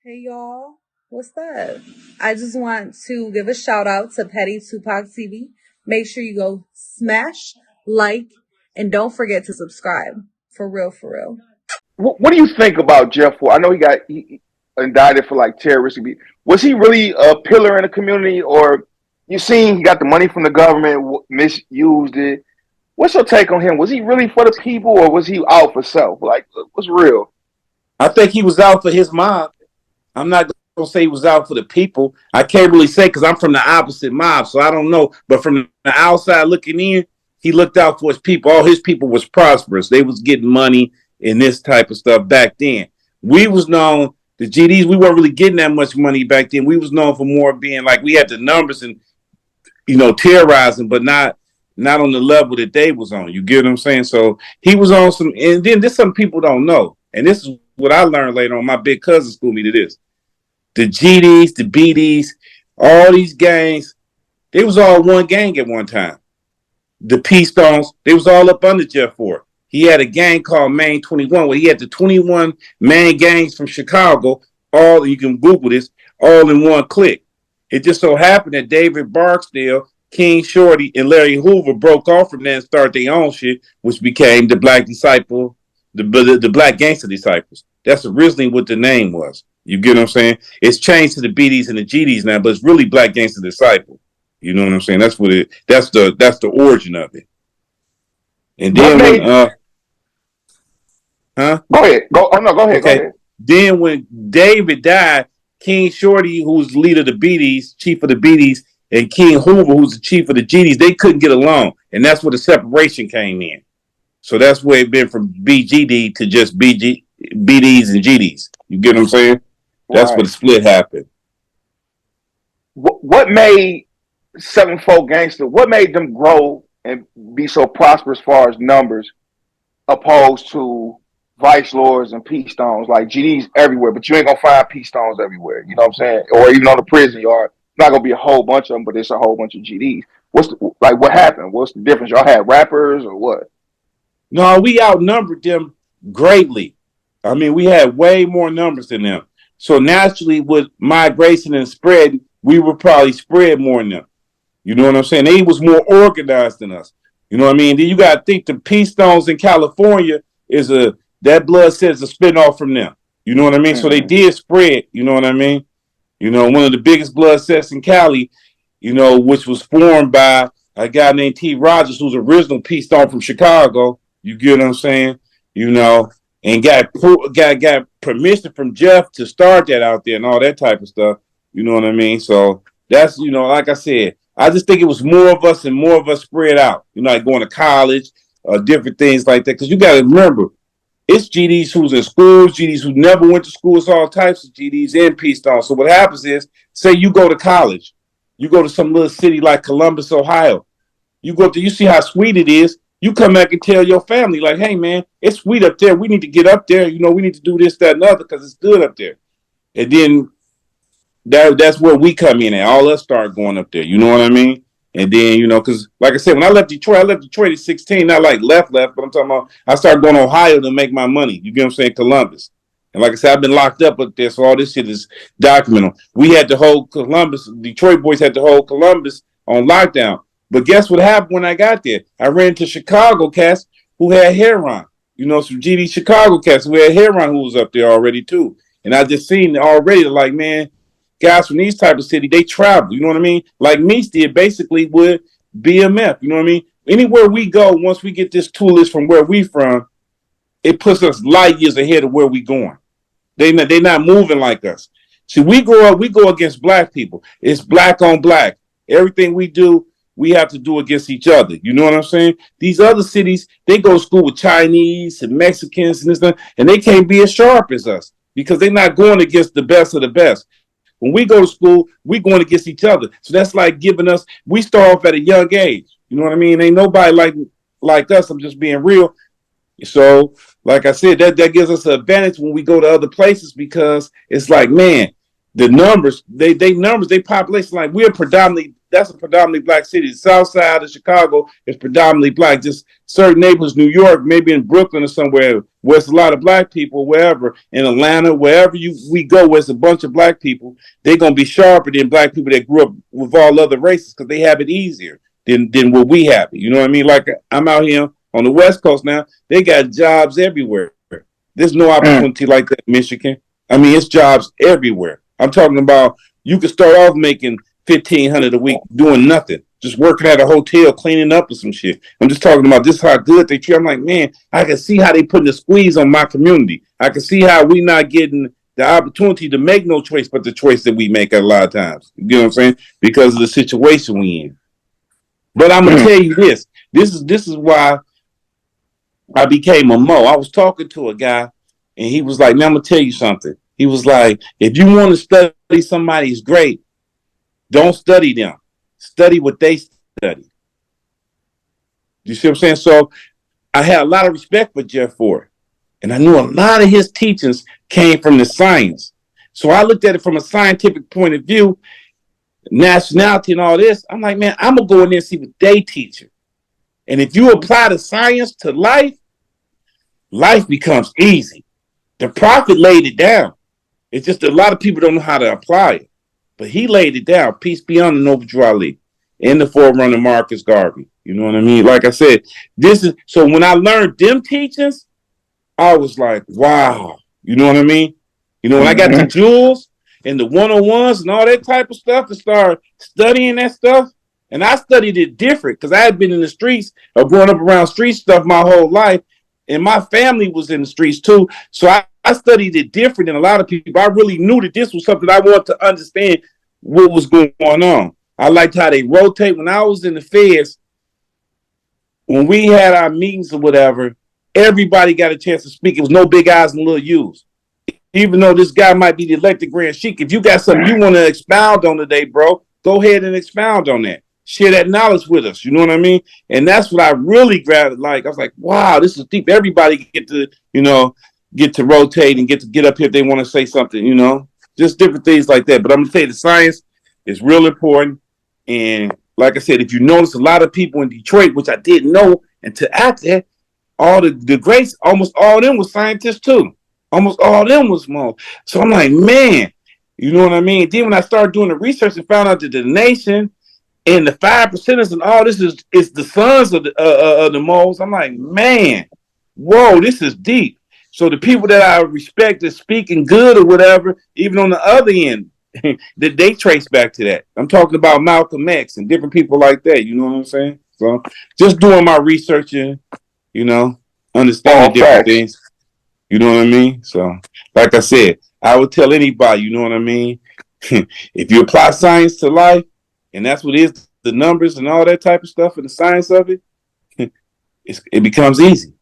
Hey y'all, what's up? I just want to give a shout out to Petty Tupac TV. Make sure you go smash, like, and don't forget to subscribe. For real, for real. What do you think about Jeff Ford? I know he indicted for like terroristic. Was he really a pillar in the community, or you seen he got the money from the government, misused it? What's your take on him? Was he really for the people, or was he out for self? Like, what's real? I think he was out for his mob. I'm not gonna say he was out for the people. I can't really say because I'm from the opposite mob, so I don't know. But from the outside looking in, he looked out for his people. All his people was prosperous. They was getting money and this type of stuff back then. We was known the GDs. We weren't really getting that much money back then. We was known for more being like we had the numbers and terrorizing, but not on the level that they was on. You get what I'm saying? So he was on some, and then this some people don't know, and this is what I learned later on. My big cousin schooled me to this: the GDs, the BDs, all these gangs, they was all one gang at one time. The P Stones, they was all up under Jeff Ford. He had a gang called Main 21, where he had the 21 main gangs from Chicago, all, you can Google this, all in one clique. It just so happened that David Barksdale, King Shorty, and Larry Hoover broke off from there and started their own shit, which became the Black Disciple, the Black Gangster Disciples. That's originally what the name was. You get what I'm saying? It's changed to the BDs and the GDs now, but it's really Black Gangster Disciple. You know what I'm saying? That's what it. That's the origin of it. And What then when made? huh? Go ahead. Go. Oh no. Go ahead. Go Okay. ahead. Then when David died, King Shorty, who was the leader of the BDs, chief of the BDs, and King Hoover, who's the chief of the GDs, they couldn't get along, and that's where the separation came in. So that's where it been from BGD to just BDs and GDs. You get what I'm saying? That's where Right. the split happened. What made 7-4 Gangster? What made them grow and be so prosperous as far as numbers, opposed to Vice Lords and P Stones, like GDs everywhere, but you ain't gonna find P Stones everywhere. You know what I'm saying? Or even on the prison yard, not gonna be a whole bunch of them, but it's a whole bunch of GDs. What happened? What's the difference? Y'all had rappers or what? No, we outnumbered them greatly. I mean, we had way more numbers than them. So naturally, with migration and spread, we would probably spread more than them. You know what I'm saying? They was more organized than us. You know what I mean? Then you got to think the P Stones in California is that blood set is a spinoff from them. You know what I mean? So they Mm-hmm. did spread. You know what I mean? One of the biggest blood sets in Cali, which was formed by a guy named T. Rogers, who's original P Stone from Chicago. You get what I'm saying? You know, and got permission from Jeff to start that out there and all that type of stuff. You know what I mean? So that's like I said, I just think it was more of us and more of us spread out. Like going to college, different things like that. Because you got to remember, it's GDs who's in schools, GDs who never went to school. It's all types of GDs and P Stones. So what happens is, say you go to college, you go to some little city like Columbus, Ohio. You go up there, you see how sweet it is. You come back and tell your family, like, hey, man, it's sweet up there. We need to get up there. We need to do this, that, and other because it's good up there. And then that's where we come in and all us start going up there. You know what I mean? And then, because like I said, when I left Detroit at 16, not like left, but I'm talking about I started going to Ohio to make my money. You get what I'm saying? Columbus. And like I said, I've been locked up there, so all this shit is documented. We had to hold Columbus, Detroit boys had to hold Columbus on lockdown. But guess what happened when I got there? I ran into Chicago cats who had heroin. Some GD Chicago cats who had heroin who was up there already too. And I just seen already like, man, guys from these type of city, they travel. You know what I mean? Like Meese did basically with BMF. You know what I mean? Anywhere we go, once we get this tool list from where we from, it puts us light years ahead of where we going. They not moving like us. See, we go against black people. It's black on black. Everything we do, we have to do against each other. You know what I'm saying? These other cities, they go to school with Chinese and Mexicans and this, and they can't be as sharp as us because they're not going against the best of the best. When we go to school, we going against each other. So that's like giving us. We start off at a young age. You know what I mean? Ain't nobody like us. I'm just being real. So, like I said, that gives us an advantage when we go to other places because it's like, man, the numbers, they population, like we're predominantly, that's a predominantly black city. The south side of Chicago is predominantly black. Just certain neighborhoods, New York, maybe in Brooklyn or somewhere, where it's a lot of black people, wherever, in Atlanta, wherever we go, where it's a bunch of black people, they're going to be sharper than black people that grew up with all other races because they have it easier than what we have it. You know what I mean? Like, I'm out here on the West Coast now. They got jobs everywhere. There's no opportunity like that in Michigan. I mean, it's jobs everywhere. I'm talking about you could start off making $1,500 a week doing nothing, just working at a hotel, cleaning up or some shit. I'm just talking about this how good they treat. I'm like, man, I can see how they putting the squeeze on my community. I can see how we not getting the opportunity to make no choice but the choice that we make a lot of times. You know what I'm saying? Because of the situation we in. But I'm gonna tell you this. This is why I became a Mo. I was talking to a guy, and he was like, "Man, I'm gonna tell you something." He was like, "If you want to study somebody's great, don't study them. Study what they study." You see what I'm saying? So I had a lot of respect for Jeff Ford, and I knew a lot of his teachings came from the science. So I looked at it from a scientific point of view, nationality and all this. I'm like, man, I'm gonna go in there and see what they teach you. And if you apply the science to life, life becomes easy. The prophet laid it down. It's just a lot of people don't know how to apply it. But he laid it down. Peace be on the Noble Drew Ali and the forerunner Marcus Garvey. You know what I mean? Like I said, this is so when I learned them teachings, I was like, wow. You know what I mean? You know, when I got the jewels and the 101s and all that type of stuff to start studying that stuff, and I studied it different because I had been in the streets or growing up around street stuff my whole life, and my family was in the streets too. So I studied it different than a lot of people. I really knew that this was something I wanted to understand what was going on. I liked how they rotate. When I was in the feds, when we had our meetings or whatever, everybody got a chance to speak. It was no big eyes and little U's. Even though this guy might be the elected Grand Sheik, if you got something you want to expound on today, bro, go ahead and expound on that. Share that knowledge with us. You know what I mean? And that's what I really grabbed. Like, I was like, wow, this is deep. Everybody get to, get to rotate and get up here if they want to say something, just different things like that. But I'm going to tell you, the science is real important. And like I said, if you notice a lot of people in Detroit, which I didn't know until after, all the greats, almost all of them were scientists too. Almost all of them was more. So I'm like, man, you know what I mean? Then when I started doing the research and found out that the nation and the 5%ers and all this is the sons of the moles, I'm like, man, whoa, this is deep. So the people that I respect is speaking good or whatever, even on the other end, that they trace back to that. I'm talking about Malcolm X and different people like that. You know what I'm saying? So just doing my research and, understanding different things. You know what I mean? So, like I said, I would tell anybody, you know what I mean? If you apply science to life, and that's what it is, the numbers and all that type of stuff and the science of it, it becomes easy.